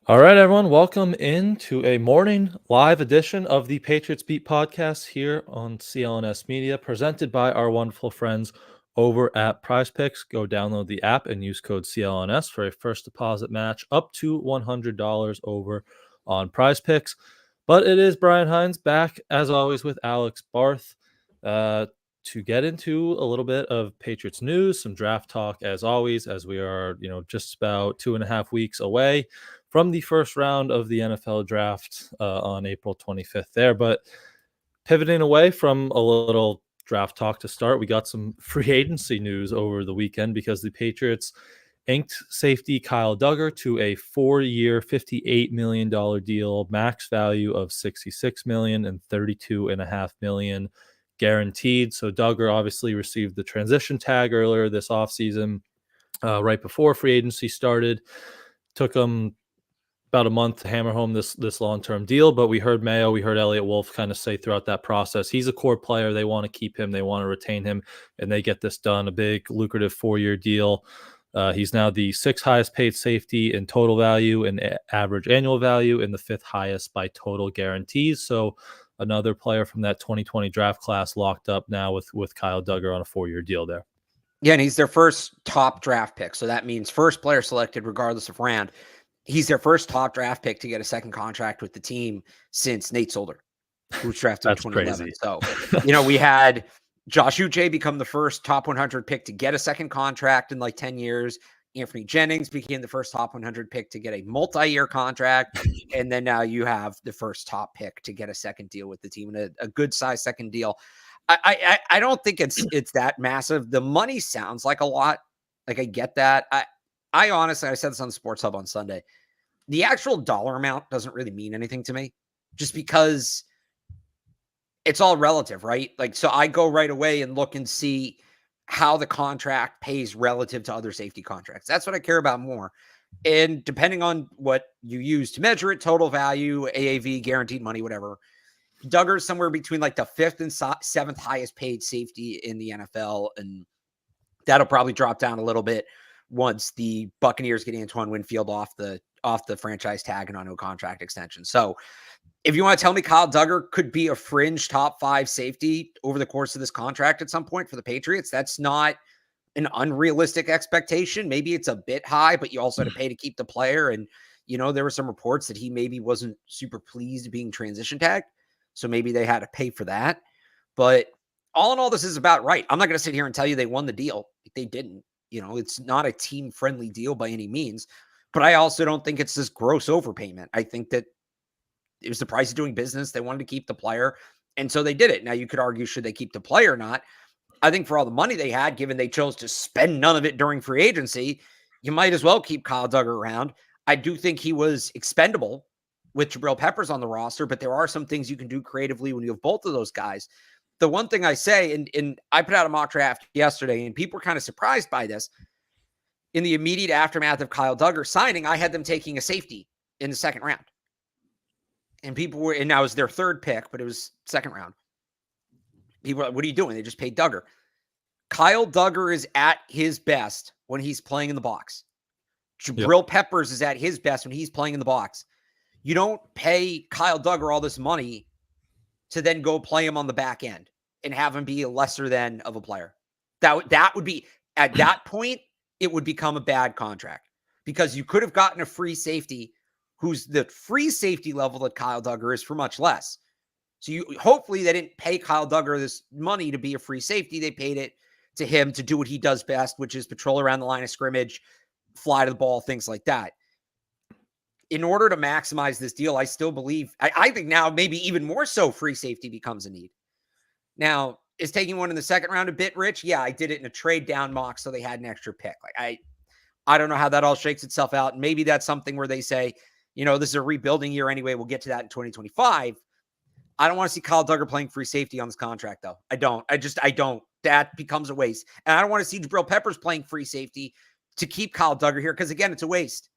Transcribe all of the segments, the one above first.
All right, everyone, welcome into a morning live edition of the Patriots Beat podcast here on CLNS Media, presented by our wonderful friends over at Prize Picks. Go download the app and use code CLNS for a first deposit match up to $100 over on Prize Picks. But it is Brian Hines back, as always, with Alex Barth to get into a little bit of Patriots news, some draft talk, as always, as we are, just about 2.5 weeks away from the first round of the NFL draft on April 25th there. But pivoting away from a little draft talk to start, we got some free agency news over the weekend because the Patriots inked safety Kyle Dugger to a 4-year, $58 million deal, max value of $66 million and $32.5 million guaranteed. So Dugger obviously received the transition tag earlier this offseason, right before free agency started. Took him about a month to hammer home this long-term deal, but we heard Mayo, we heard Elliott Wolf kind of say throughout that process, he's a core player. They want to keep him. They want to retain him, and they get this done, a big, lucrative 4-year deal. He's now the 6th highest paid safety in total value and average annual value, and the 5th highest by total guarantees. So another player from that 2020 draft class locked up now with Kyle Dugger on a 4-year deal there. Yeah, and he's their first top draft pick. So that means first player selected regardless of round. He's their first top draft pick to get a second contract with the team since Nate Solder, who was drafted in 2011. Crazy. So, we had Josh Uche become the first top 100 pick to get a second contract in like 10 years. Anthony Jennings became the first top 100 pick to get a multi-year contract. And then now you have the first top pick to get a second deal with the team, and a good size second deal. I don't think it's that massive. The money sounds like a lot. Like, I get that. I honestly, I said this on the Sports Hub on Sunday, the actual dollar amount doesn't really mean anything to me, just because it's all relative, right? Like, so I go right away and look and see how the contract pays relative to other safety contracts. That's what I care about more. And depending on what you use to measure it, total value, AAV, guaranteed money, whatever, Duggar's somewhere between like the 5th and 7th highest paid safety in the NFL. And that'll probably drop down a little bit once the Buccaneers get Antoine Winfield off the franchise tag and on no contract extension. So if you want to tell me Kyle Dugger could be a fringe top 5 safety over the course of this contract at some point for the Patriots, that's not an unrealistic expectation. Maybe it's a bit high, but you also had to pay to keep the player. And, there were some reports that he maybe wasn't super pleased being transition tagged. So maybe they had to pay for that. But all in all, this is about right. I'm not going to sit here and tell you they won the deal. They didn't. It's not a team-friendly deal by any means. But I also don't think it's this gross overpayment. I think that it was the price of doing business. They wanted to keep the player, and so they did it. Now, you could argue, should they keep the player or not? I think for all the money they had, given they chose to spend none of it during free agency, you might as well keep Kyle Dugger around. I do think he was expendable with Jabril Peppers on the roster, but there are some things you can do creatively when you have both of those guys. The one thing I say, and I put out a mock draft yesterday, and people were kind of surprised by this. In the immediate aftermath of Kyle Dugger signing, I had them taking a safety in the second round. And people were, and that was their 3rd pick, but it was second round. People were like, what are you doing? They just paid Dugger. Kyle Dugger is at his best when he's playing in the box. Jabril Peppers is at his best when he's playing in the box. You don't pay Kyle Dugger all this money to then go play him on the back end and have him be a lesser than of a player. That would be, at that point, it would become a bad contract, because you could have gotten a free safety who's the free safety level that Kyle Dugger is for much less. So hopefully they didn't pay Kyle Dugger this money to be a free safety. They paid it to him to do what he does best, which is patrol around the line of scrimmage, fly to the ball, things like that. In order to maximize this deal, I still believe, I think now maybe even more so, free safety becomes a need. Now, is taking one in the second round a bit rich? Yeah, I did it in a trade down mock, so they had an extra pick. Like, I don't know how that all shakes itself out. And maybe that's something where they say, this is a rebuilding year anyway. We'll get to that in 2025. I don't want to see Kyle Dugger playing free safety on this contract, though. I don't. I don't. That becomes a waste. And I don't want to see Jabril Peppers playing free safety to keep Kyle Dugger here, because, again, it's a waste.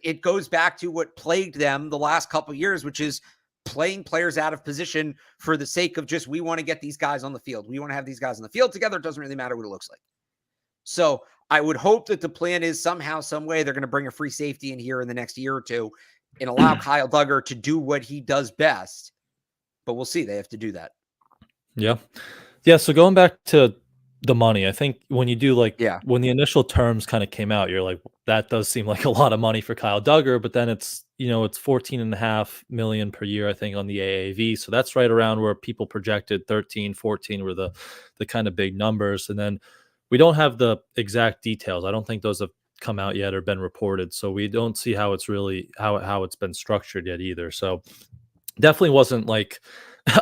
It goes back to what plagued them the last couple of years, which is playing players out of position for the sake of just, we want to get these guys on the field. We want to have these guys on the field together. It doesn't really matter what it looks like. So I would hope that the plan is somehow, some way, they're going to bring a free safety in here in the next year or two and allow Kyle Duggar to do what he does best. But we'll see. They have to do that. Yeah. Yeah, so going back to the money, I think when you do when the initial terms kind of came out, you're like, that does seem like a lot of money for Kyle Duggar, but then it's 14.5 million per year, I think, on the AAV. So that's right around where people projected 13, 14 were the kind of big numbers. And then we don't have the exact details. I don't think those have come out yet or been reported. So we don't see how it's really how it's been structured yet either. So definitely wasn't like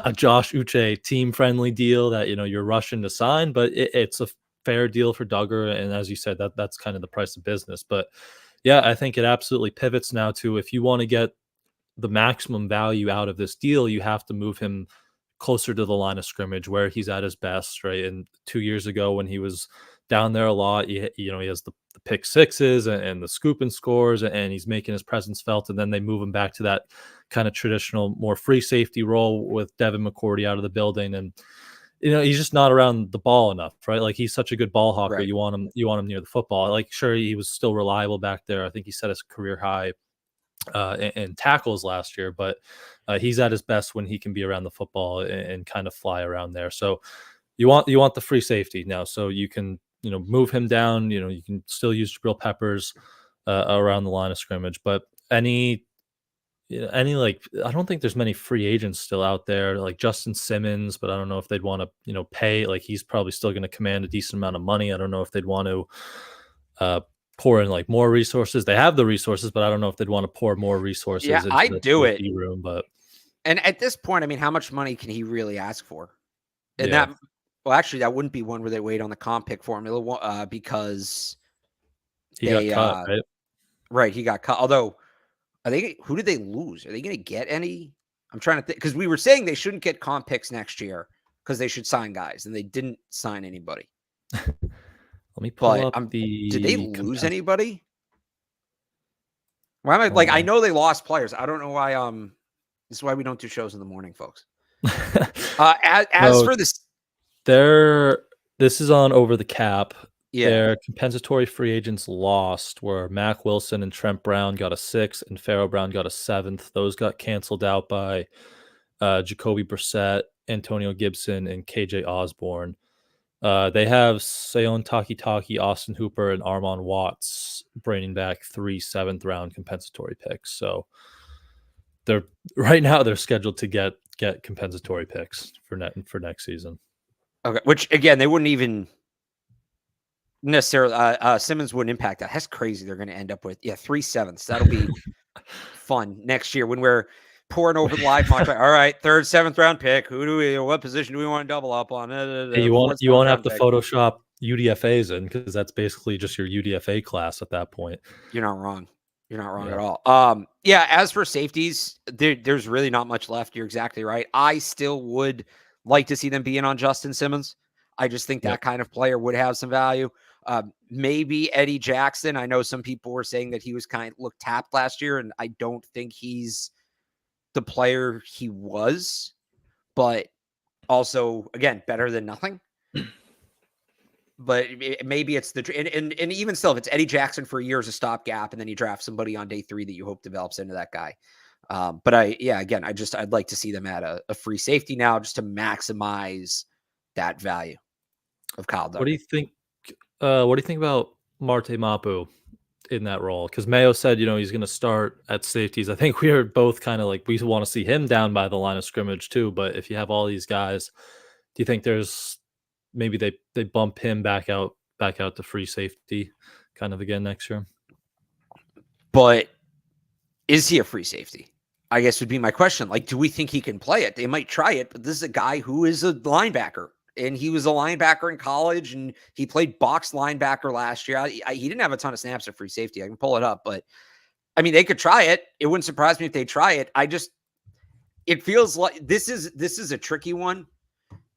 a Josh Uche team friendly deal that you're rushing to sign, but it's a fair deal for Duggar, and as you said, that's kind of the price of business. But yeah, I think it absolutely pivots now to, if you want to get the maximum value out of this deal, you have to move him closer to the line of scrimmage where he's at his best, right? And 2 years ago, when he was down there a lot, he has the pick sixes and the scoop and scores, and he's making his presence felt. And then they move him back to that kind of traditional, more free safety role with Devin McCourty out of the building. And he's just not around the ball enough, right? Like, he's such a good ball hawker. Right. You want him near the football. Like, sure, he was still reliable back there. I think he set his career high in tackles last year, but he's at his best when he can be around the football and kind of fly around there. So you want the free safety now, so you can move him down. You can still use Jabril Peppers around the line of scrimmage, but any I don't think there's many free agents still out there, like Justin Simmons, but I don't know if they'd want to pay. Like, he's probably still going to command a decent amount of money. I don't know if they'd want to pour in like more resources. They have the resources, but I don't know if they'd want to pour more resources into I'd do it. D room. But at this point, I mean, how much money can he really ask for? And yeah. actually, that wouldn't be one where they wait on the comp pick formula because he got cut, right? Right, he got cut. Although, who did they lose? Are they going to get any? I'm trying to think, because we were saying they shouldn't get comp picks next year because they should sign guys, and they didn't sign anybody. Let me pull up the. Did they lose anybody? Why am I like? I know they lost players. I don't know why. This is why we don't do shows in the morning, folks. For this, this is on Over the Cap. Yeah. Their compensatory free agents lost were Mac Wilson and Trent Brown got a 6th, and Pharaoh Brown got a 7th. Those got canceled out by Jacoby Brissett, Antonio Gibson, and KJ Osborne. They have Seon Taki, Austin Hooper, and Armon Watts bringing back 3 7th-round compensatory picks. So right now they're scheduled to get compensatory picks for next season. Okay, which again they wouldn't even necessarily. Simmons wouldn't impact that. That's crazy. They're going to end up with 3 7ths. That'll be fun next year when we're pouring over the live market. All right, 3rd, 7th round pick. What position do we want to double up on? You won't have to Photoshop UDFAs in, because that's basically just your UDFA class at that point. You're not wrong. You're not wrong at all. As for safeties, there's really not much left. You're exactly right. I still would like to see them be in on Justin Simmons. I just think that kind of player would have some value. Maybe Eddie Jackson. I know some people were saying that he was looked tapped last year, and I don't think he's the player he was, but also, again, better than nothing. But maybe it's and even still, if it's Eddie Jackson for a year as a stopgap, and then you draft somebody on day 3 that you hope develops into that guy. But I'd like to see them at a free safety now, just to maximize that value of Kyle Duggar. What do you think? What do you think about Marte Mapu in that role? Because Mayo said, he's going to start at safeties. I think we are both kind of like, we want to see him down by the line of scrimmage too. But if you have all these guys, do you think there's maybe they bump him back out to free safety kind of again next year? But is he a free safety? I guess would be my question. Like, do we think he can play it? They might try it, but this is a guy who is a linebacker, and he was a linebacker in college, and he played box linebacker last year. He didn't have a ton of snaps at free safety. I can pull it up, but I mean, they could try it. It wouldn't surprise me if they try it. It feels like this is a tricky one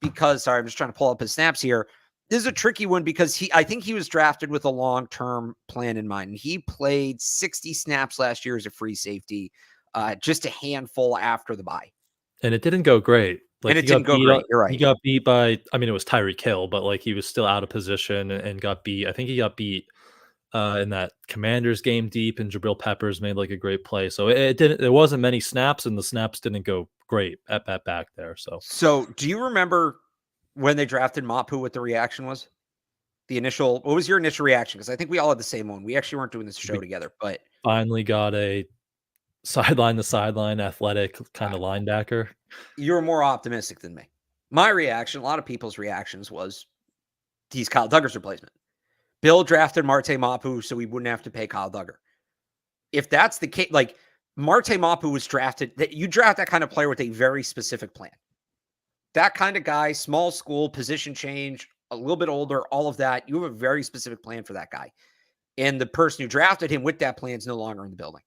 because, sorry, I'm just trying to pull up his snaps here. This is a tricky one because I think he was drafted with a long-term plan in mind. And he played 60 snaps last year as a free safety, just a handful after the bye. And it didn't go great. Like And it didn't go great. You're right. he got beat by, I mean, it was Tyreek Hill, but like he was still out of position and got beat. I think he got beat in that Commanders game deep, and Jabril Peppers made like a great play. So it didn't. There wasn't many snaps, and the snaps didn't go great at back there. So do you remember when they drafted Mapu? What the reaction was? What was your initial reaction? Because I think we all had the same one. We actually weren't doing this show together, but finally got a sideline to sideline athletic kind of linebacker. You were more optimistic than me. My reaction, a lot of people's reactions was he's Kyle Duggar's replacement. Bill drafted Marte Mapu so we wouldn't have to pay Kyle Duggar. If that's the case, like Marte Mapu was drafted, that you draft that kind of player with a very specific plan. That kind of guy, small school, position change, a little bit older, all of that. You have a very specific plan for that guy. And the person who drafted him with that plan is no longer in the building.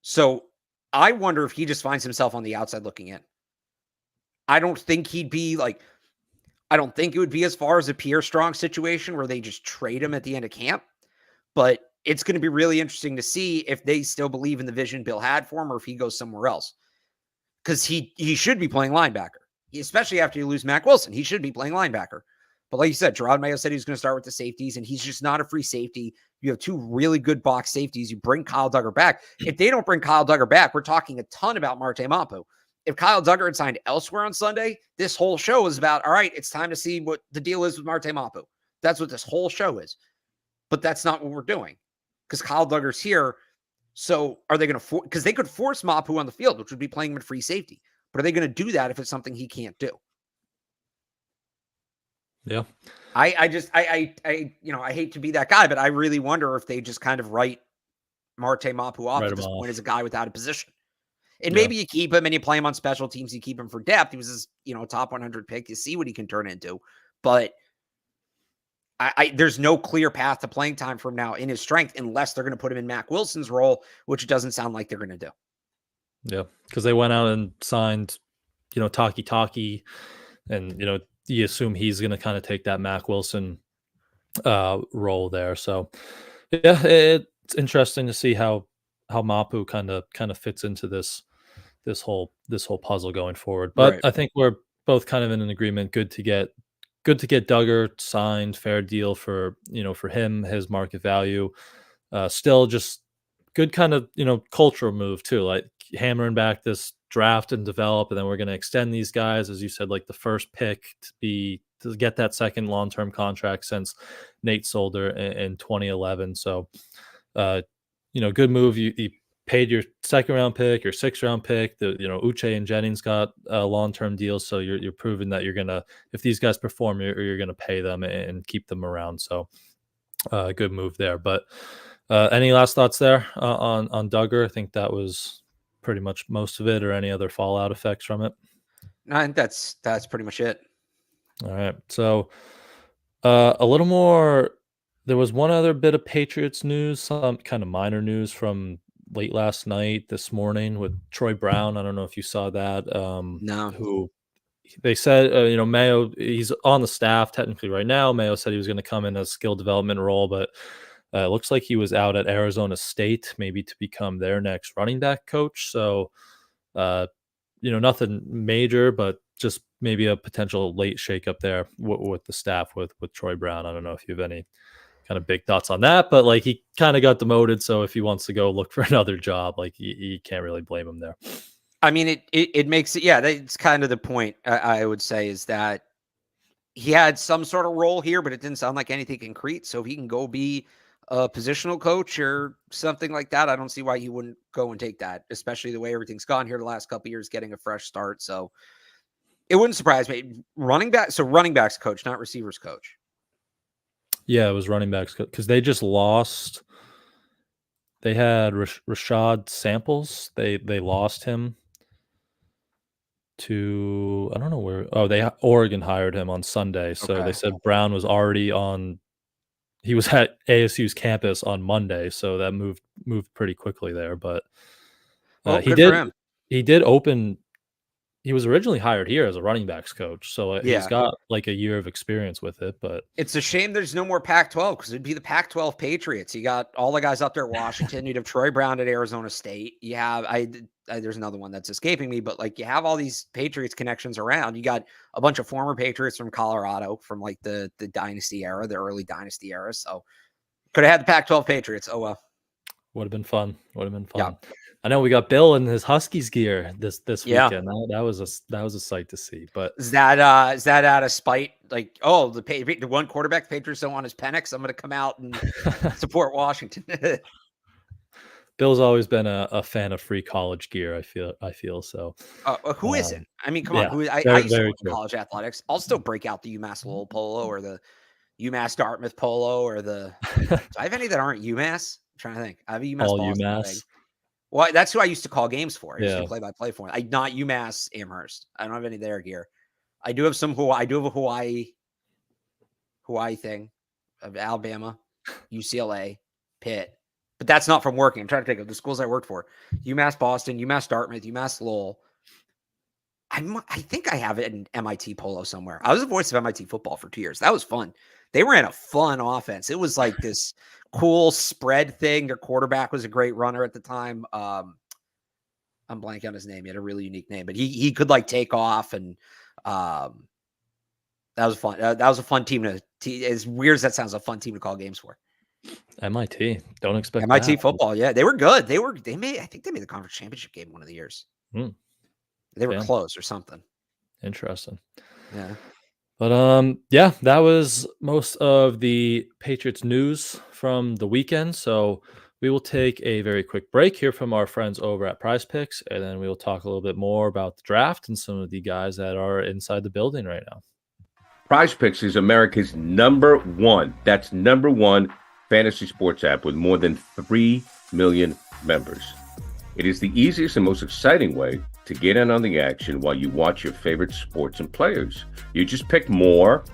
So I wonder if he just finds himself on the outside looking in. I don't think he'd be like, I don't think it would be as far as a Pierre Strong situation where they just trade him at the end of camp. But it's going to be really interesting to see if they still believe in the vision Bill had for him or if he goes somewhere else. Because he should be playing linebacker, especially after you lose Mac Wilson. He should be playing linebacker. But like you said, Gerard Mayo said he was going to start with the safeties, and he's just not a free safety. You have two really good box safeties. You bring Kyle Duggar back. If they don't bring Kyle Duggar back, we're talking a ton about Marte Mapu. If Kyle Duggar had signed elsewhere on Sunday, this whole show is about, all right, it's time to see what the deal is with Marte Mapu. That's what this whole show is. But that's not what we're doing because Kyle Duggar's here. So are they going to because they could force Mapu on the field, which would be playing him at free safety. But are they going to do that if it's something he can't do? Yeah. I hate to be that guy, but I really wonder if they just kind of write Marte Mapu off at this point as a guy without a position. And maybe you keep him and you play him on special teams. You keep him for depth. He was his, top 100 pick. You see what he can turn into. But there's no clear path to playing time for him now in his strength unless they're going to put him in Mac Wilson's role, which it doesn't sound like they're going to do. Yeah, because they went out and signed, Taki, and, you assume he's going to kind of take that Mac Wilson role there. So, yeah, it's interesting to see how Mapu kind of fits into this whole puzzle going forward. But I think we're both kind of in an agreement. Good to get Duggar signed, fair deal for him, his market value. Still just good kind of cultural move too, like hammering back this draft and develop, and then we're going to extend these guys, as you said, like the first pick to get that second long-term contract since Nate Solder in 2011. So, good move. You paid your second round pick, your 6th round pick. The Uche and Jennings got long-term deals, so you're proving that you're gonna, if these guys perform, you're gonna pay them and keep them around. So, good move there. But any last thoughts there on Duggar? I think that was pretty much most of it, or any other fallout effects from it. No, I think that's pretty much it. All right. So a little more. There was one other bit of Patriots news, some kind of minor news from late last night, this morning with Troy Brown. I don't know if you saw that. No. Who they said, Mayo, he's on the staff technically right now. Mayo said he was going to come in a skill development role, but it looks like he was out at Arizona State, maybe to become their next running back coach. So, nothing major, but just maybe a potential late shakeup there with the staff with Troy Brown. I don't know if you have any kind of big thoughts on that, but like he kind of got demoted, so if he wants to go look for another job, like you can't really blame him there. I mean, it makes it, that's kind of the point. I would say is that he had some sort of role here, but it didn't sound like anything concrete. So if he can go be a positional coach or something like that, I don't see why he wouldn't go and take that, especially the way everything's gone here the last couple of years, getting a fresh start. So it wouldn't surprise me. Running backs coach, not receivers coach. Yeah, it was running backs because they just lost. They had Rashad Samples. They lost him to, I don't know where. Oh, Oregon hired him on Sunday. So They said Brown was already on. He was at ASU's campus on Monday, so that moved pretty quickly there. But he did open. He was originally hired here as a running backs coach, so he's got like a year of experience with it. But it's a shame there's no more Pac-12 because it'd be the Pac-12 Patriots. You got all the guys up there at Washington. You'd have Troy Brown at Arizona State. You have I there's another one that's escaping me, but like you have all these Patriots connections around. You got a bunch of former Patriots from Colorado from like the dynasty era, the early dynasty era. So could have had the Pac-12 Patriots. Oh well. Would have been fun. Would have been Yeah. fun. I know we got Bill in his Huskies gear this Yeah. weekend. That was a sight to see. But Is that out of spite? Like, oh, the one quarterback the Patriots don't want is Penix. I'm going to come out and support Washington. Bill's always been a fan of free college gear. I feel so. Who isn't? I mean, come yeah, on. I very, used to very work in true. college athletics. I'll still break out the UMass Lowell polo or the UMass Dartmouth polo or the. Do I have any that aren't UMass? I'm trying to think. I have a UMass All Boston UMass. thing. Well, that's who I used to call games for. I used to Yeah. play by play for. Not UMass Amherst. I don't have any of their gear. I do have some I do have a Hawaii thing of Alabama, UCLA, Pitt. But that's not from working. I'm trying to think of the schools I worked for. UMass Boston, UMass Dartmouth, UMass Lowell. I think I have it in MIT polo somewhere. I was the voice of MIT football for 2 years. That was fun. They ran a fun offense. It was like this cool spread thing. Their quarterback was a great runner at the time. I'm blanking on his name. He had a really unique name, but he could like take off, and that was fun. That was a fun team to. As weird as that sounds, a fun team to call games for. MIT. Don't expect MIT that. football. Yeah, they were good. I think they made the conference championship game one of the years. They were close or something. Interesting. Yeah. But yeah, that was most of the Patriots news from the weekend. So we will take a very quick break here from our friends over at Prize Picks, and then we will talk a little bit more about the draft and some of the guys that are inside the building right now. Prize Picks is America's number one fantasy sports app with more than 3 million members. It is the easiest and most exciting way to get in on the action while you watch your favorite sports and players. You just pick more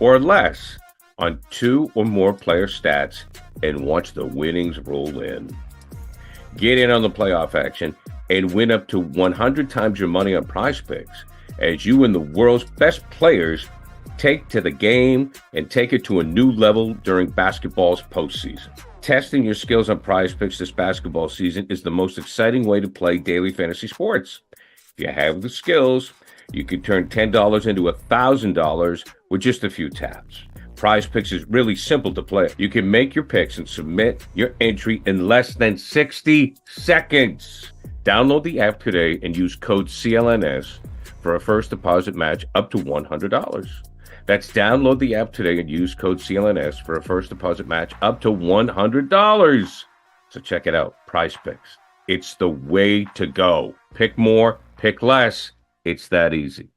or less on 2 or more player stats and watch the winnings roll in. Get in on the playoff action and win up to 100 times your money on Prize Picks as you and the world's best players take to the game and take it to a new level during basketball's postseason. Testing your skills on Prize Picks this basketball season is the most exciting way to play daily fantasy sports. If you have the skills, you can turn $10 into $1,000 with just a few taps. Prize Picks is really simple to play. You can make your picks and submit your entry in less than 60 seconds. Download the app today and use code CLNS for a first deposit match up to $100. That's download the app today and use code CLNS for a first deposit match up to $100. So check it out, Prize Picks. It's the way to go. Pick more, pick less. It's that easy.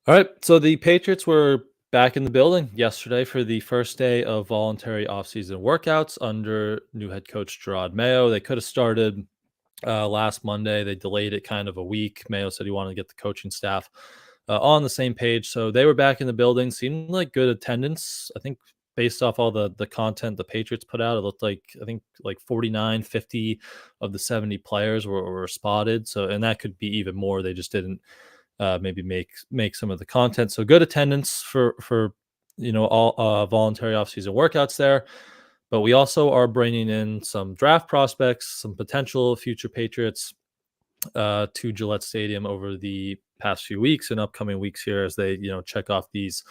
All right, so the Patriots were back in the building yesterday for the first day of voluntary offseason workouts under new head coach Gerard Mayo. They could have started last Monday. They delayed it kind of a week. Mayo said he wanted to get the coaching staff on the same page. So they were back in the building. Seemed like good attendance. I think based off all the content the Patriots put out, it looked like, I think like 49, 50 of the 70 players were spotted. So, and that could be even more. They just didn't maybe make some of the content. So good attendance for all voluntary offseason workouts there. But we also are bringing in some draft prospects, some potential future Patriots to Gillette Stadium over the past few weeks and upcoming weeks here as they check off these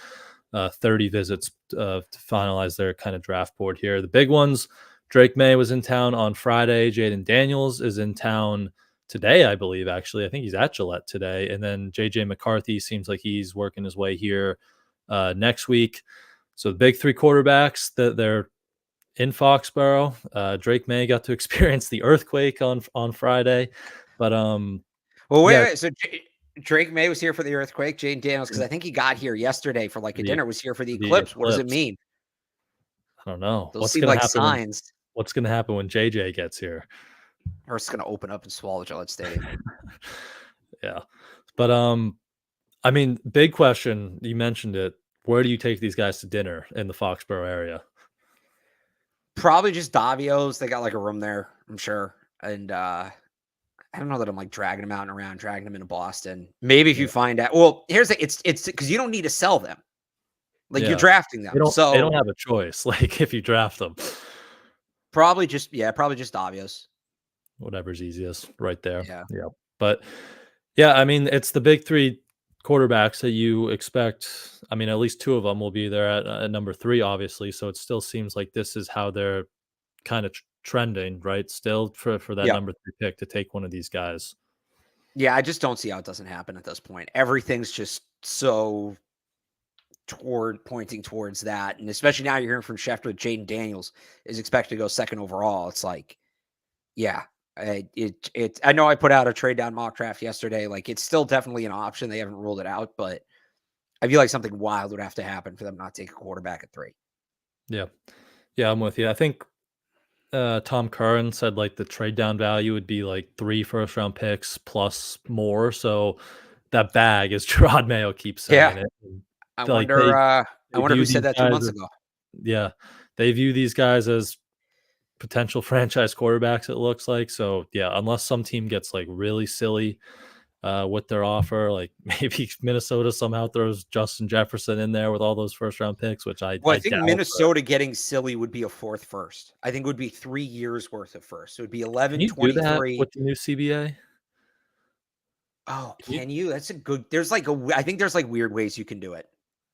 30 visits to finalize their kind of draft board here. The big ones: Drake May was in town on Friday. Jaden Daniels is in town today, I believe. Actually, I think he's at Gillette today. And then JJ McCarthy seems like he's working his way here next week. So the big 3 quarterbacks that they're in Foxborough. Drake May got to experience the earthquake on Friday, but wait. So Drake May was here for the earthquake. Jaden Daniels, because I think he got here yesterday for like a dinner, was here for the eclipse. What does it mean? I don't know. Those seem like signs. What's going to happen when JJ gets here? Or it's going to open up and swallow Gillette Stadium. Yeah, but I mean, big question. You mentioned it. Where do you take these guys to dinner in the Foxborough area? Probably just Davio's. They got like a room there, I'm sure. And I don't know that I'm like dragging them out and around, dragging them into Boston. Maybe if you find out. Well, here's the it's because you don't need to sell them. Like you're drafting them. They don't have a choice. Like if you draft them. Probably just Davio's. whatever's easiest right there. Yeah. Yeah. But yeah, I mean, it's the big three quarterbacks that you expect. I mean, at least two of them will be there at number 3, obviously. So it still seems like this is how they're kind of trending, right? Still for that Yeah. number 3 pick to take one of these guys. Yeah, I just don't see how it doesn't happen at this point. Everything's just so pointing towards that. And especially now you're hearing from Schefter that Jaden Daniels is expected to go second overall. It's like, yeah, I know I put out a trade down mock draft yesterday. Like, it's still definitely an option. They haven't ruled it out, but I feel like something wild would have to happen for them not to take a quarterback at 3. Yeah. Yeah, I'm with you. I think Tom Curran said like the trade down value would be like 3 first round picks plus more. So that bag, as Gerard Mayo keeps saying Yeah. it. I Like wonder view who said these that 2 guys months as, ago. yeah, they view these guys as potential franchise quarterbacks, it looks like. So yeah, unless some team gets like really silly with their offer, like maybe Minnesota somehow throws Justin Jefferson in there with all those first round picks, which I Well, I think doubt. Minnesota getting silly would be a 4th first. I think it would be 3 years worth of first. So it would be Can 11, you do that 23. with the new CBA? Oh, Can you? can you? That's a good. There's like I think there's like weird ways you can do it.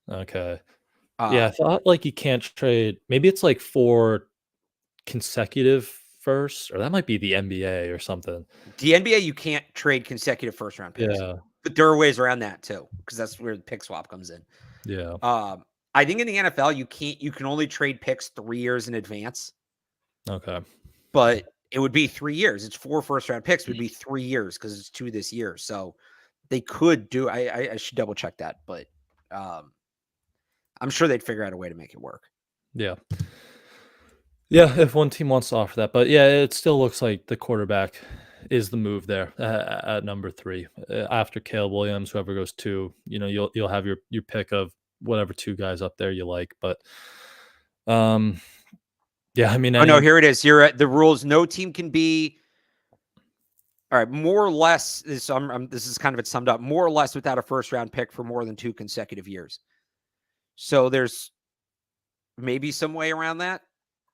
Okay. Yeah, I Um, thought like you can't trade. Maybe it's like 4 consecutive firsts, or that might be the NBA or something. the NBA, you can't trade consecutive first round picks, Yeah. but there are ways around that too, because that's where the pick swap comes in. Yeah. I think in the NFL, you can only trade picks 3 years in advance, Okay. but it would be 3 years. It's 4 first round picks, it would be 3 years because it's 2 this year. So they could do, I should double check that, but I'm sure they'd figure out a way to make it work. Yeah. Yeah, if one team wants to offer that. But yeah, it still looks like the quarterback is the move there at number 3. After Caleb Williams, whoever goes 2, you'll have your pick of whatever 2 guys up there you like. But yeah, I mean, Oh no, here it is. You're at the rules. No team can be. All right, more or less. This is kind of it summed up. More or less without a first round pick for more than 2 consecutive years. So there's maybe some way around that,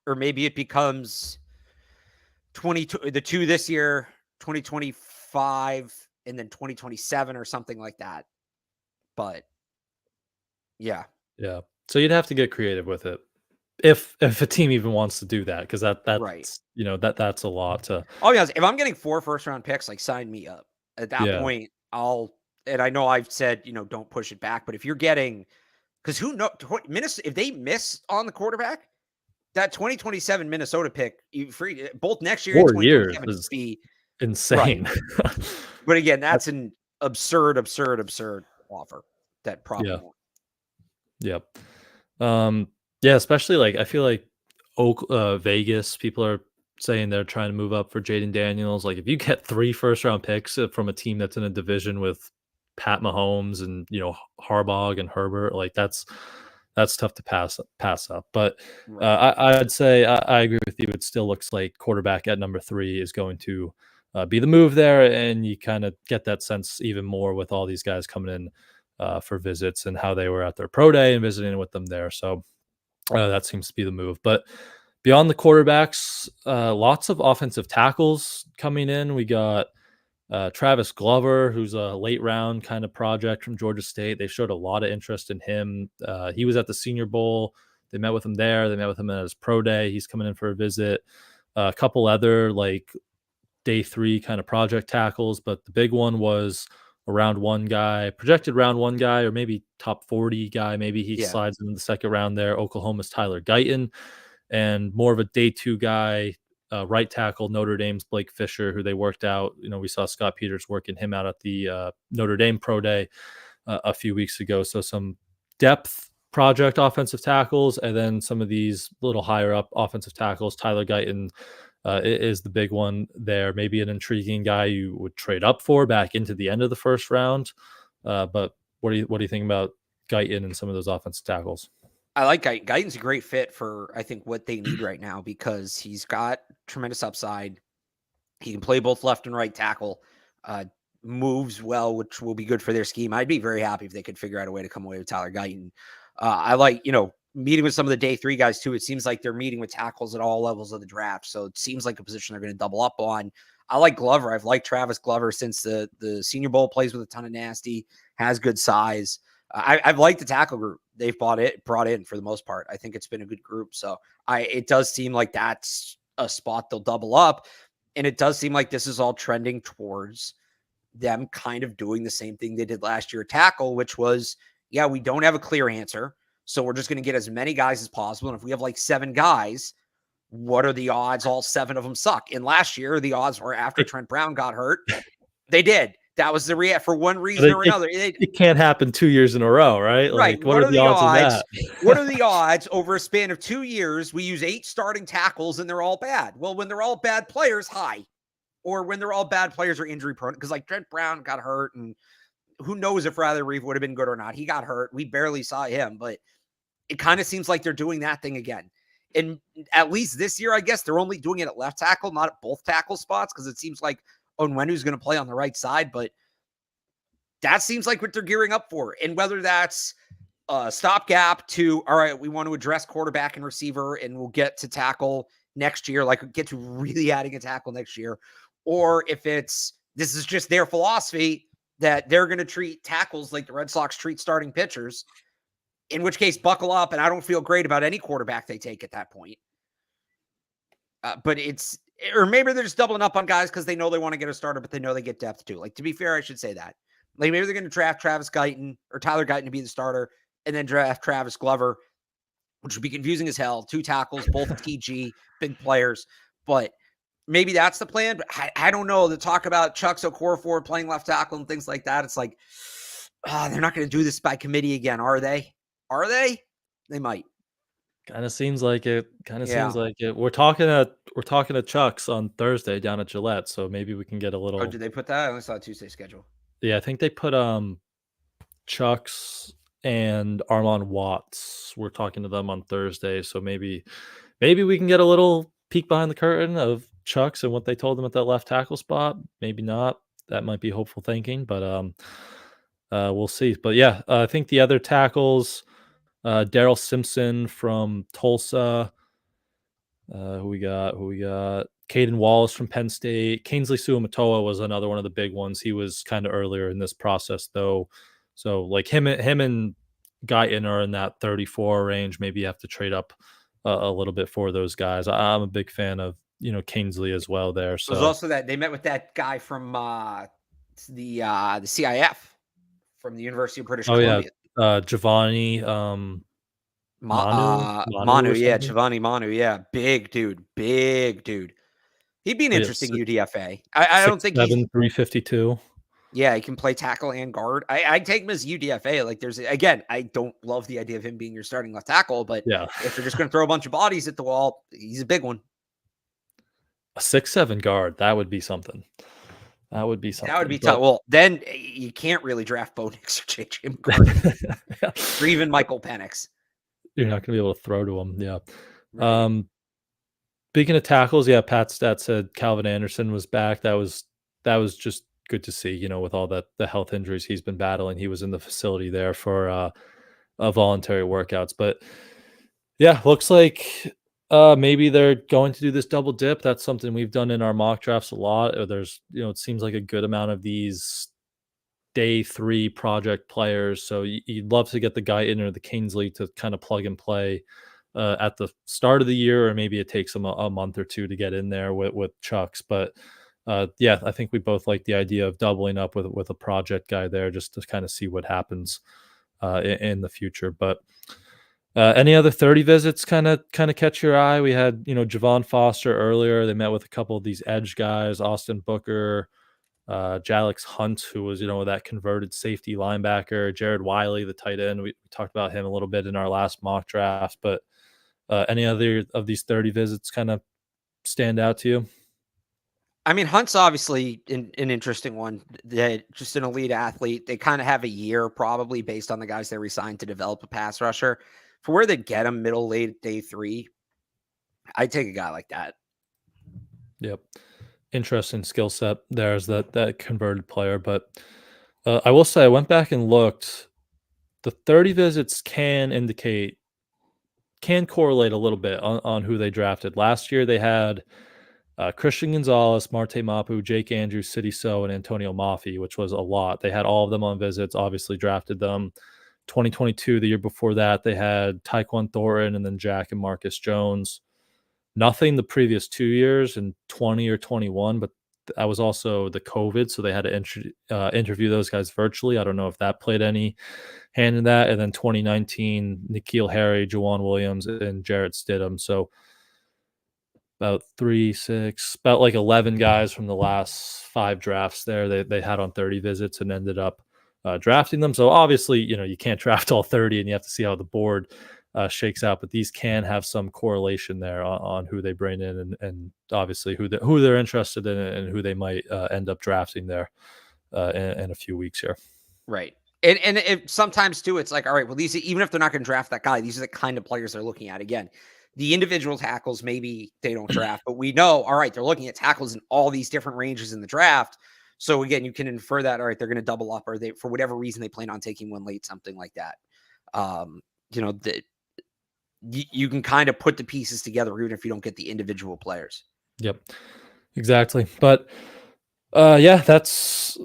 or maybe it becomes 22, the 2 this year, 2025, and then 2027 or something like that. But yeah, Yeah. So you'd have to get creative with it. If a team even wants to do that, because that's right. that's a lot to. I'll be honest, if I'm getting 4 first round picks, like, sign me up. At that Yeah. point, and I know I've said, don't push it back, but if you're getting, because who knows, if they miss on the quarterback, that 2027 Minnesota pick, both next year and 4 years 2027 is be insane. right. But again, that's an absurd offer that probably Yeah. won't. Yep. Yeah, especially like I feel like Vegas, people are saying they're trying to move up for Jaden Daniels. Like if you get 3 first round picks from a team that's in a division with Pat Mahomes and Harbaugh and Herbert, like that's tough to pass up. But Right. I'd say I agree with you. It still looks like quarterback at number 3 is going to be the move there, and you kind of get that sense even more with all these guys coming in for visits and how they were at their pro day and visiting with them there. So that seems to be the move. But beyond the quarterbacks, lots of offensive tackles coming in. We got Travis Glover, who's a late round kind of project from Georgia State. They showed a lot of interest in him. He was at the Senior Bowl. They met with him there. They met with him at his pro day. He's coming in for a visit. A couple other like day 3 kind of project tackles, but the big one was a round 1 guy, projected round 1 guy, or maybe top 40 guy. Maybe he slides into the second round there. Oklahoma's Tyler Guyton, and more of a day 2 guy, right tackle, Notre Dame's Blake Fisher, who they worked out. We saw Scott Peters working him out at the Notre Dame Pro Day a few weeks ago. So some depth project offensive tackles, and then some of these little higher up offensive tackles. Tyler Guyton is the big one there. Maybe an intriguing guy you would trade up for back into the end of the first round. But what do you think about Guyton and some of those offensive tackles? I like Guyton. Guyton's a great fit for, I think, what they need right now, because he's got tremendous upside. He can play both left and right tackle, moves well, which will be good for their scheme. I'd be very happy if they could figure out a way to come away with Tyler Guyton. I like, meeting with some of the day 3 guys too. It seems like they're meeting with tackles at all levels of the draft. So it seems like a position they're going to double up on. I like Glover. I've liked Travis Glover since the Senior Bowl. Plays with a ton of nasty, has good size. I've liked the tackle group they've brought in for the most part. I think it's been a good group. So it does seem like that's a spot they'll double up. And it does seem like this is all trending towards them kind of doing the same thing they did last year at tackle, which was, yeah, we don't have a clear answer. So we're just going to get as many guys as possible. And if we have like 7 guys, what are the odds all 7 of them suck? And last year, the odds were after Trent Brown got hurt, they did. That was the react for one reason or another. It can't happen 2 years in a row, right? Right. Like, what are the odds of that? What are the odds over a span of 2 years? We use 8 starting tackles and they're all bad. Well, when they're all bad players, high. Or when they're all bad players or injury prone. Because like Trent Brown got hurt, and who knows if Riley Reeve would have been good or not. He got hurt. We barely saw him, but it kind of seems like they're doing that thing again. And at least this year, I guess they're only doing it at left tackle, not at both tackle spots, because it seems like Onwenu's going to play on the right side. But that seems like what they're gearing up for. And whether that's a stopgap to, all right, we want to address quarterback and receiver, and we'll get to tackle next year, like get to really adding a tackle next year. Or if this is just their philosophy that they're going to treat tackles like the Red Sox treat starting pitchers, in which case buckle up. And I don't feel great about any quarterback they take at that point. But or maybe they're just doubling up on guys because they know they want to get a starter, but they know they get depth too. Like, to be fair, I should say that. Like, maybe they're going to draft Travis Guyton or Tyler Guyton to be the starter and then draft Travis Glover, which would be confusing as hell. 2 tackles, both TG, big players. But maybe that's the plan. But I don't know. The talk about Chuck Okorafor playing left tackle and things like that, it's like, they're not going to do this by committee again, are they? Are they? They might. Kind of seems like it. Seems like it. We're talking to Chuck's on Thursday down at Gillette, so maybe we can get a little. Oh, did they put that? I only saw a Tuesday schedule. Yeah, I think they put Chuck's and Armand Watts. We're talking to them on Thursday, so maybe we can get a little peek behind the curtain of Chuck's and what they told them at that left tackle spot. Maybe not. That might be hopeful thinking, but we'll see. But yeah, I think the other tackles, Daryl Simpson from Tulsa. Who we got? Caden Wallace from Penn State. Kingsley Suamatoa was another one of the big ones. He was kind of earlier in this process, though. So like him and Guyton are in that 34 range. Maybe you have to trade up a little bit for those guys. I'm a big fan of Kingsley as well there. So there's also that they met with that guy from the CIF from the University of British Columbia. Yeah, Giovanni Manu, yeah, Giovanni Manu, yeah, big dude. He'd be an interesting UDFA. I don't think he's 352. Yeah, he can play tackle and guard. I'd take him as UDFA. Like, I don't love the idea of him being your starting left tackle, but yeah, if they're just going to throw a bunch of bodies at the wall, he's a big one. A 6'7" guard, that would be something. That would be tough. Well, then you can't really draft Bo Nix or JJ McCarthy or even Michael Penix. You're not going to be able to throw to him. Yeah. Right. Speaking of tackles, yeah, Pat Stat said Calvin Anderson was back. That was just good to see, with all the health injuries he's been battling. He was in the facility there for voluntary workouts. But yeah, looks like maybe they're going to do this double dip. That's something we've done in our mock drafts a lot. There's, it seems like a good amount of these day 3 project players. So you'd love to get the guy in or the Kingsley to kind of plug and play at the start of the year, or maybe it takes them a month or 2 to get in there with Chucks. But yeah, I think we both like the idea of doubling up with a project guy there just to kind of see what happens in the future. But any other 30 visits kind of catch your eye? We had, Javon Foster earlier. They met with a couple of these edge guys, Austin Booker, Jalix Hunt, who was, that converted safety linebacker, Jared Wiley, the tight end. We talked about him a little bit in our last mock draft, but any other of these 30 visits kind of stand out to you? I mean, Hunt's obviously an interesting one. That just an elite athlete. They kind of have a year probably based on the guys they resigned to develop a pass rusher. For where they get him late day 3, I'd take a guy like that. Yep. Interesting skill set there as that converted player. But I will say I went back and looked. The 30 visits can correlate a little bit on who they drafted. Last year they had Christian Gonzalez, Marte Mapu, Jake Andrews, City So, and Antonio Maffi, which was a lot. They had all of them on visits, obviously drafted them. 2022, the year before that, they had Tyquan Thornton and then Jack and Marcus Jones. Nothing the previous 2 years in 20 or 21, but that was also the COVID, so they had to interview those guys virtually. I don't know if that played any hand in that. And then 2019, N'Keal Harry, Juwan Williams, and Jarrett Stidham. So about 11 guys from the last 5 drafts there they had on 30 visits and ended up drafting them. So obviously, you can't draft all 30 and you have to see how the board shakes out, but these can have some correlation there on who they bring in and obviously who they're interested in and who they might end up drafting there in a few weeks here. Right. And it, sometimes too, it's like, all right, well, these, even if they're not going to draft that guy, these are the kind of players they're looking at. Again, the individual tackles, maybe they don't draft, but we know, all right, they're looking at tackles in all these different ranges in the draft. So again, you can infer that, all right, they're going to double up, or they, for whatever reason, they plan on taking one late, something like that. You can kind of put the pieces together, even if you don't get the individual players. Yep, exactly. But yeah, that's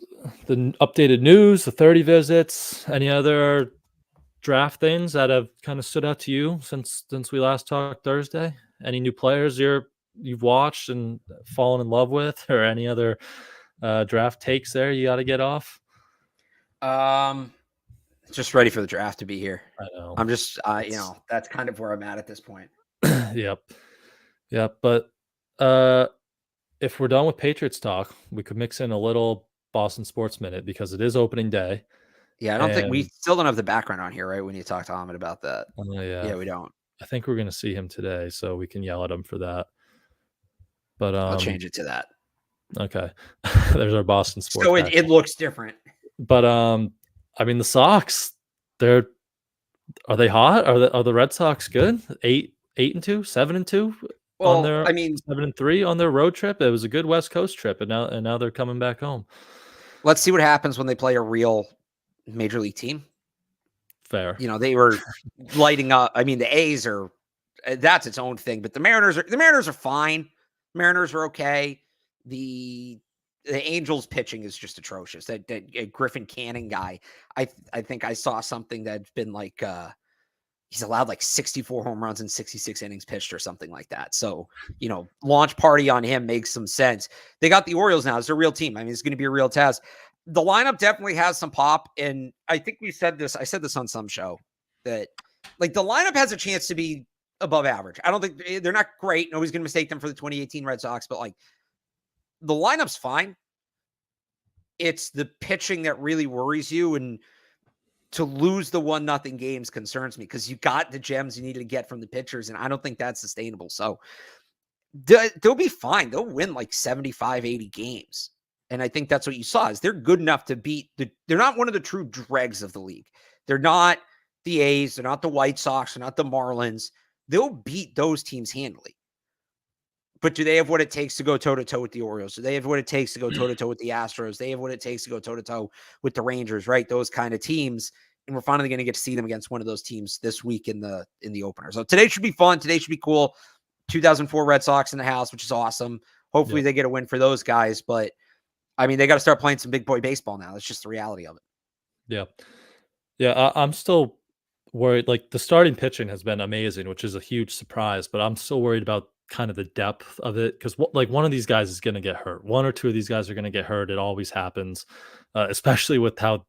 the updated news, the 30 visits. Any other draft things that have kind of stood out to you since we last talked Thursday? Any new players you've watched and fallen in love with, or any other draft takes there you got to get off? Just ready for the draft to be here. I know. I'm just, that's kind of where I'm at this point. Yep. But if we're done with Patriots talk, we could mix in a little Boston Sports Minute because it is opening day. Yeah, I don't think we still don't have the background on here, right? When you talk to Ahmed about that. Yeah, we don't. I think we're going to see him today, so we can yell at him for that. But I'll change it to that. Okay. There's our Boston Sports. So it looks different. But I mean, the Sox, are they hot? Are the Red Sox good? 8-2, 7-2 Well, on their 7-3 on their road trip. It was a good West Coast trip, and now they're coming back home. Let's see what happens when they play a real major league team. Fair. They were lighting up. I mean, the A's that's its own thing, but the Mariners are fine. Mariners are okay. The Angels pitching is just atrocious. That Griffin Canning guy, I think I saw something that's been like he's allowed like 64 home runs in 66 innings pitched or something like that. So, launch party on him makes some sense. They got the Orioles now. It's a real team. I mean, it's going to be a real test. The lineup definitely has some pop. And I think I said this on some show that like the lineup has a chance to be above average. I don't think they're not great. Nobody's going to mistake them for the 2018 Red Sox, but like the lineup's fine. It's the pitching that really worries you. And to lose the 1-0 games concerns me because you got the gems you need to get from the pitchers. And I don't think that's sustainable. So they'll be fine. They'll win like 75, 80 games. And I think that's what you saw is they're good enough to beat they're not one of the true dregs of the league. They're not the A's. They're not the White Sox. They're not the Marlins. They'll beat those teams handily. But do they have what it takes to go toe-to-toe with the Orioles? Do they have what it takes to go toe-to-toe with the Astros? They have what it takes to go toe-to-toe with the Rangers, right? Those kind of teams. And we're finally going to get to see them against one of those teams this week in the opener. So today should be fun. Today should be cool. 2004 Red Sox in the house, which is awesome. Hopefully they get a win for those guys. But, I mean, they got to start playing some big boy baseball now. That's just the reality of it. Yeah. Yeah, I'm still worried. Like, the starting pitching has been amazing, which is a huge surprise. But I'm still worried about kind of the depth of it because one of these guys is going to get hurt. One or two of these guys are going to get hurt. It always happens, especially with how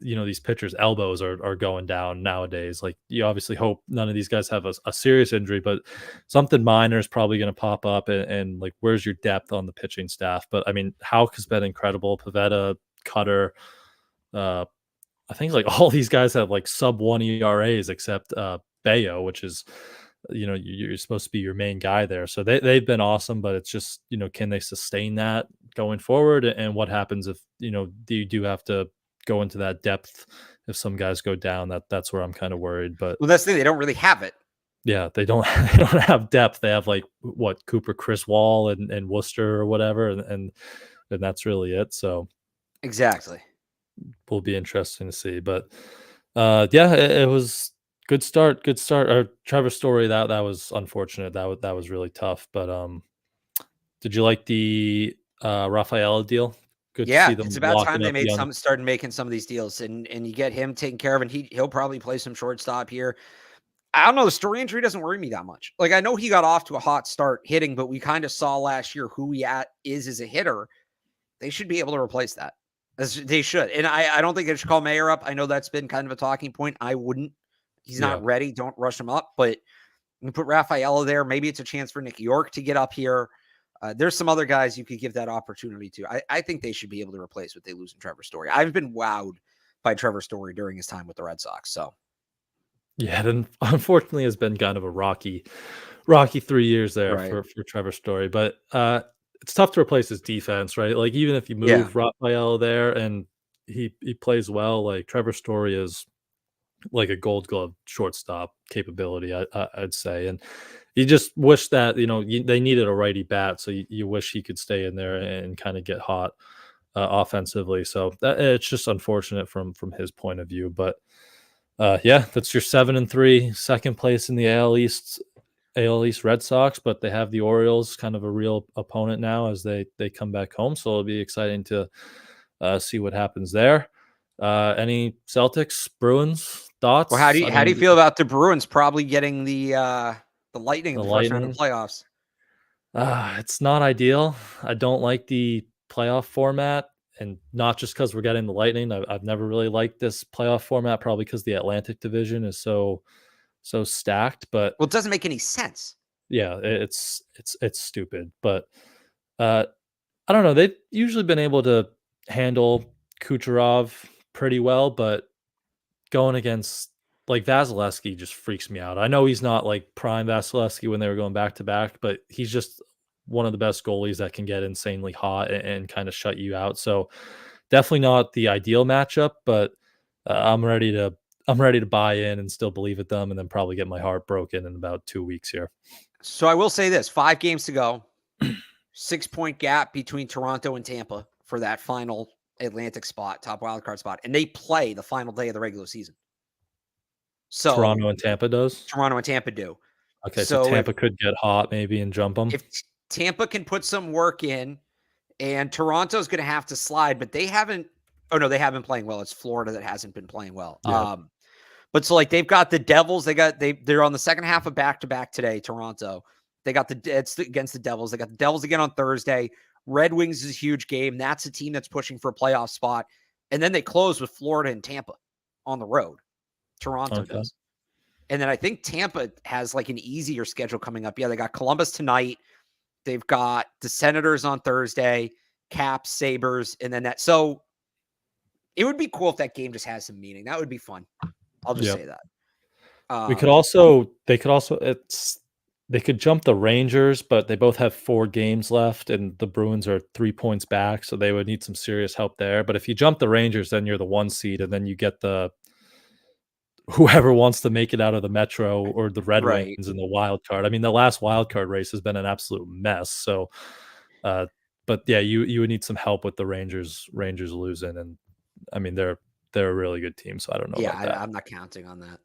these pitchers' elbows are going down nowadays. Like, you obviously hope none of these guys have a serious injury, but something minor is probably going to pop up. And like, where's your depth on the pitching staff? But I mean, Houck has been incredible. Pivetta, Cutter, I think like all these guys have like sub 1 ERAs except Bayo, which is you're supposed to be your main guy there. So they've been awesome, but it's just, can they sustain that going forward? And what happens if, you do have to go into that depth if some guys go down? That's where I'm kind of worried. But that's the thing, they don't really have it. Yeah, they don't have depth. They have like Cooper, Chris Wall and Worcester or whatever, and that's really it. So exactly, will be interesting to see. But yeah, it was good start. Trevor Story, that was unfortunate. That was really tough. But Did you like the Rafaela deal? Good to see them it's about time locking they up made young. started making some of these deals, and you get him taken care of, and he'll probably play some shortstop here. I don't know. The Story injury doesn't worry me that much. Like, I know he got off to a hot start hitting, but we kind of saw last year who he is as a hitter. They should be able to replace that. They should. And I don't think they should call Mayer up. I know that's been kind of a talking point. I wouldn't. He's not ready. Don't rush him up. But you can put Rafaela there. Maybe it's a chance for Nick York to get up here. There's some other guys you could give that opportunity to. I think they should be able to replace what they lose in Trevor Story. I've been wowed by Trevor Story during his time with the Red Sox. So Yeah, then unfortunately has been kind of a rocky 3 years there Right. for Trevor Story. But it's tough to replace his defense, right? Like, even if you Yeah. move Rafael there and he plays well, like Trevor Story is like a Gold Glove shortstop capability, I'd say. And you just wish that, they needed a righty bat, so you wish he could stay in there and kind of get hot offensively. So it's just unfortunate from his point of view. But yeah, that's your 7-3, second place in the AL East Red Sox, but they have the Orioles, kind of a real opponent now as they come back home. So it'll be exciting to see what happens there. Any Celtics, Bruins thoughts? Well, how do you feel about the Bruins probably getting the Lightning in the first round of playoffs? It's not ideal. I don't like the playoff format, and not just because we're getting the Lightning. I've never really liked this playoff format, probably because the Atlantic Division is so stacked. But Well, it doesn't make any sense. yeah, it's stupid. But I don't know. They've usually been able to handle Kucherov pretty well, but going against like Vasilevsky just freaks me out. I know he's not like prime Vasilevsky when they were going back to back, but he's just one of the best goalies that can get insanely hot and kind of shut you out. So definitely not the ideal matchup, but I'm ready to buy in and still believe at them, and then probably get my heart broken in about 2 weeks here. So I will say this: 5 games to go, 6-point gap between Toronto and Tampa for that final Atlantic spot, top wildcard spot, and they play the final day of the regular season. So Toronto and Tampa does? Toronto and Tampa do. Okay, so Tampa could get hot maybe and jump them. If Tampa can put some work in, and Toronto's going to have to slide, but they haven't. Oh no, they have been playing well. It's Florida that hasn't been playing well. Yeah. But so like they've got the Devils. They're on the second half of back-to-back today. Toronto. They got it's against the Devils. They got the Devils again on Thursday. Red Wings is a huge game. That's a team that's pushing for a playoff spot. And then they close with Florida and Tampa on the road. Toronto does. And then I think Tampa has like an easier schedule coming up. Yeah, they got Columbus tonight. They've got the Senators on Thursday, Caps, Sabres, and then that. So it would be cool if that game just has some meaning. That would be fun. I'll just say that. They could jump the Rangers, but they both have 4 games left, and the Bruins are 3 points back, so they would need some serious help there. But if you jump the Rangers, then you're the 1 seed, and then you get whoever wants to make it out of the Metro or the Red Wings in the wild card. I mean, the last wild card race has been an absolute mess. So, but yeah, you would need some help with the Rangers losing, and I mean they're a really good team, so I don't know. Yeah, about that. I'm not counting on that.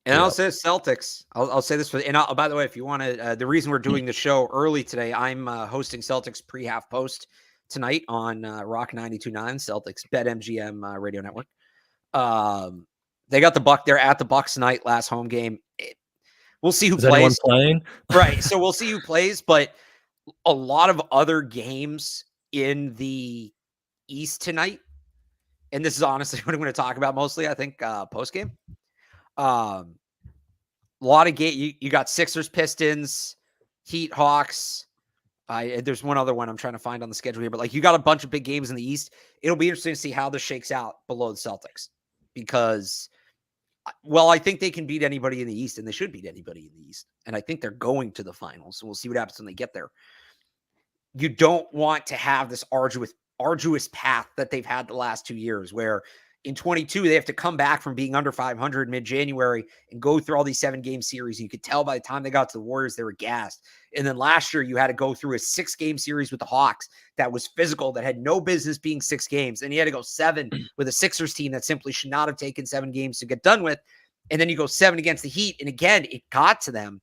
And I'll say Celtics. I'll say this by the way, if you want to, the reason we're doing the show early today, I'm hosting Celtics pre-half post tonight on Rock 92.9 Celtics BetMGM radio network. They got the Buck. They're at the Bucks tonight. Last home game. We'll see who plays. Anyone playing? Right. So we'll see who plays. But a lot of other games in the East tonight. And this is honestly what I'm going to talk about mostly. I think post game. A lot of game. You got Sixers, Pistons, Heat, Hawks. There's one other one I'm trying to find on the schedule here, but like you got a bunch of big games in the East. It'll be interesting to see how this shakes out below the Celtics because, well, I think they can beat anybody in the East, and they should beat anybody in the East. And I think they're going to the finals. So we'll see what happens when they get there. You don't want to have this arduous path that they've had the last 2 years where in 22, they have to come back from being under 500 mid-January and go through all these 7-game series. You could tell by the time they got to the Warriors, they were gassed. And then last year, you had to go through a 6-game series with the Hawks that was physical, that had no business being 6 games. And you had to go 7 with a Sixers team that simply should not have taken 7 games to get done with. And then you go 7 against the Heat. And again, it got to them.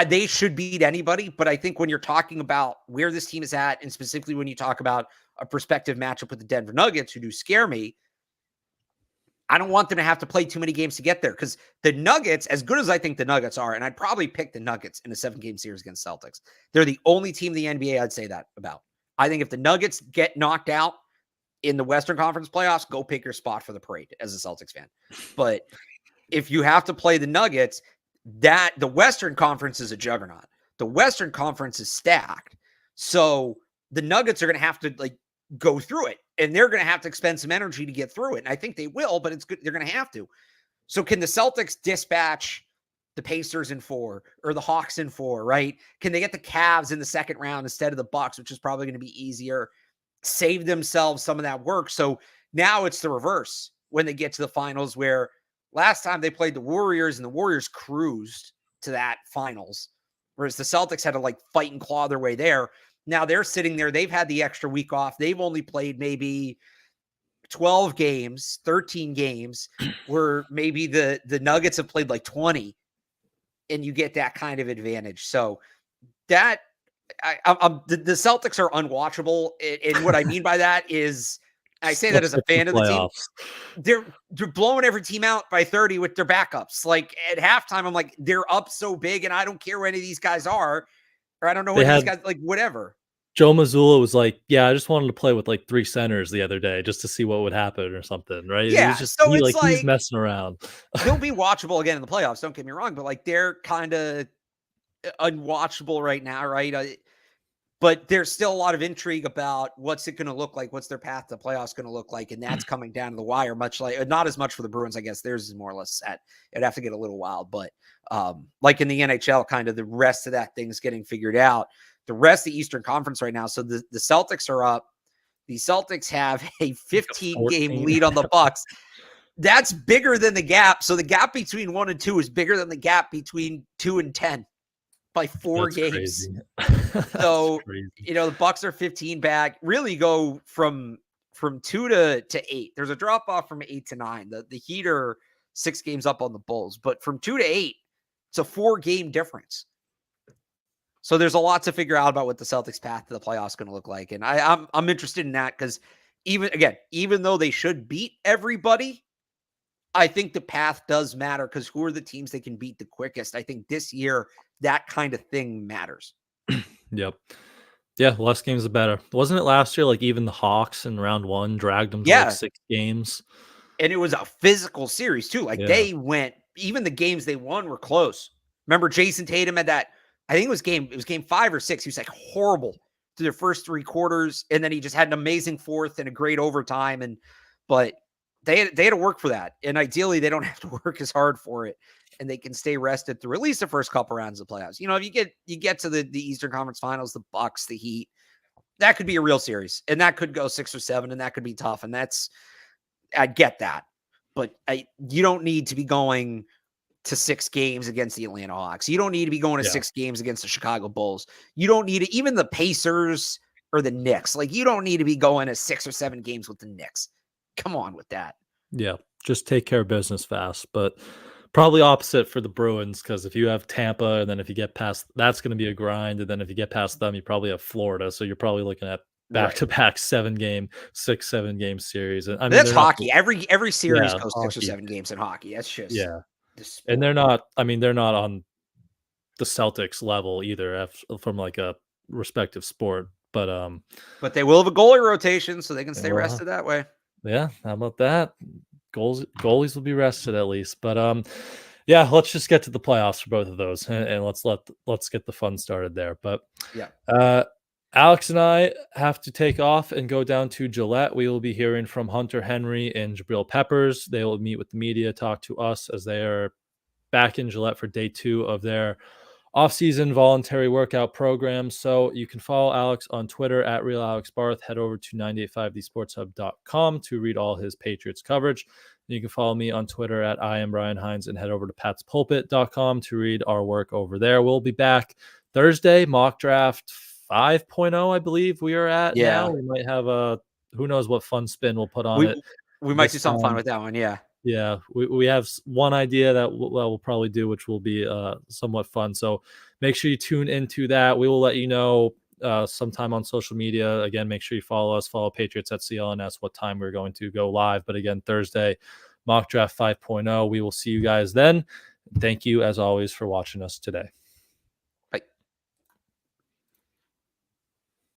They should beat anybody, but I think when you're talking about where this team is at, and specifically when you talk about a prospective matchup with the Denver Nuggets, who do scare me, I don't want them to have to play too many games to get there, because the Nuggets, as good as I think the Nuggets are, and I'd probably pick the Nuggets in a 7-game series against Celtics, they're the only team in the NBA I'd say that about. I think if the Nuggets get knocked out in the Western Conference playoffs, go pick your spot for the parade as a Celtics fan. But if you have to play the Nuggets, the Western Conference is a juggernaut. The Western Conference is stacked. So the Nuggets are going to have to go through it, and they're going to have to expend some energy to get through it. And I think they will, but it's good. They're going to have to. So can the Celtics dispatch the Pacers in 4 or the Hawks in 4, right? Can they get the Cavs in the second round instead of the Bucks, which is probably going to be easier, save themselves some of that work? So now it's the reverse when they get to the finals, where last time they played the Warriors and the Warriors cruised to that finals, whereas the Celtics had to fight and claw their way there. Now they're sitting there. They've had the extra week off. They've only played maybe 12 games, 13 games, where maybe the Nuggets have played 20, and you get that kind of advantage. So that the Celtics are unwatchable. And what I mean by that is, I say that as a fan of the team, they're blowing every team out by 30 with their backups. At halftime, I'm like, they're up so big, and I don't care who any of these guys are, or I don't know who these guys, whatever. Joe Mazzulla was like, yeah, I just wanted to play with 3 centers the other day just to see what would happen or something, right? Yeah, so he's messing around. They'll be watchable again in the playoffs, don't get me wrong, but they're kind of unwatchable right now, right? But there's still a lot of intrigue about what's it going to look like, what's their path to playoffs going to look like, and that's coming down to the wire. Not as much for the Bruins, I guess. Theirs is more or less set. It'd have to get a little wild, but like in the NHL, kind of the rest of that thing's getting figured out. The rest of the Eastern Conference right now. So the Celtics are up. The Celtics have a 15-game lead on the Bucks. That's bigger than the gap. So the gap between 1 and 2 is bigger than the gap between 2 and 10 by 4 games. So, the Bucks are 15 back, really go from 2 to 8. There's a drop off from 8 to 9. The Heat are 6 games up on the Bulls, but from 2 to 8, it's a 4-game difference. So there's a lot to figure out about what the Celtics' path to the playoffs is going to look like. And I'm interested in that, because even though they should beat everybody, I think the path does matter, because who are the teams they can beat the quickest? I think this year that kind of thing matters. Yep. Yeah, less games the better. Wasn't it last year? Even the Hawks in round 1 dragged them to 6 games. And it was a physical series too. They went, even the games they won were close. Remember Jason Tatum had that, I think it was game 5 or 6. He was horrible through their first 3 quarters. And then he just had an amazing fourth and a great overtime. But they had to work for that. And ideally they don't have to work as hard for it, and they can stay rested through at least the first couple rounds of the playoffs. If you get to the Eastern Conference Finals, the Bucks, the Heat, that could be a real series, and that could go 6 or 7, and that could be tough. And I get that, but you don't need to be going to 6 games against the Atlanta Hawks. You don't need to be going to 6 games against the Chicago Bulls. You don't need to, even the Pacers or the Knicks. You don't need to be going to 6 or 7 games with the Knicks. Come on with that. Yeah, just take care of business fast, but probably opposite for the Bruins, because if you have Tampa, and then if you get past, that's going to be a grind. And then if you get past them, you probably have Florida. So you're probably looking at back-to-back 7-game, 7-game series. And that's hockey. Every series goes 6 or 7 games in hockey. That's just and they're not on the Celtics level either from a respective sport. But they will have a goalie rotation, so they can stay rested that way. Yeah, how about that? Goalies will be rested at least. But let's just get to the playoffs for both of those, and let's get the fun started there. But Alex and I have to take off and go down to Gillette. We will be hearing from Hunter Henry and Jabril Peppers. They will meet with the media, talk to us as they are back in Gillette for day 2 of their off-season voluntary workout program. So you can follow Alex on Twitter at Real Alex Barth. Head over to 985thesportshub.com to read all his Patriots coverage. You can follow me on Twitter at I am Brian Hines, and head over to patspulpit.com to read our work over there. We'll be back Thursday, mock draft 5.0, I believe we are at now. We might have who knows what fun spin we'll put on it. We might do something fun with that one. Yeah, we have one idea that we'll probably do, which will be somewhat fun. So make sure you tune into that. We will let you know sometime on social media. Again, make sure you follow us, follow Patriots at CLNS, what time we're going to go live. But again, Thursday, Mock Draft 5.0. We will see you guys then. Thank you, as always, for watching us today.